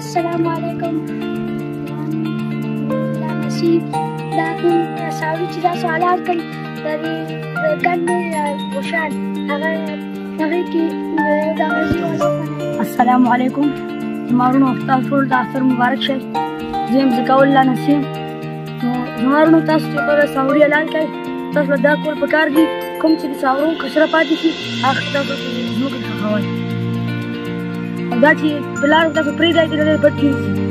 السلام عليكم. لا نسيب لكن ساوي چې تاسو حالات کړي د دې ګڼې وشان هغې کې د غزي السلام علیکم. زما ورونو تاسو ټول د اختر مبارک شي. زه یم ذکاول الله نسیم. نو زما ورونو تاسو چې کله ساوري اعلان کوئ تاسو به دا کول پکار دي کوم چې د ساورو کچره پاتې شي هغه تاسو ځمکې ښخوئ او دا چې په لارو تاسو پرېږدئ د دې پټ کېږي.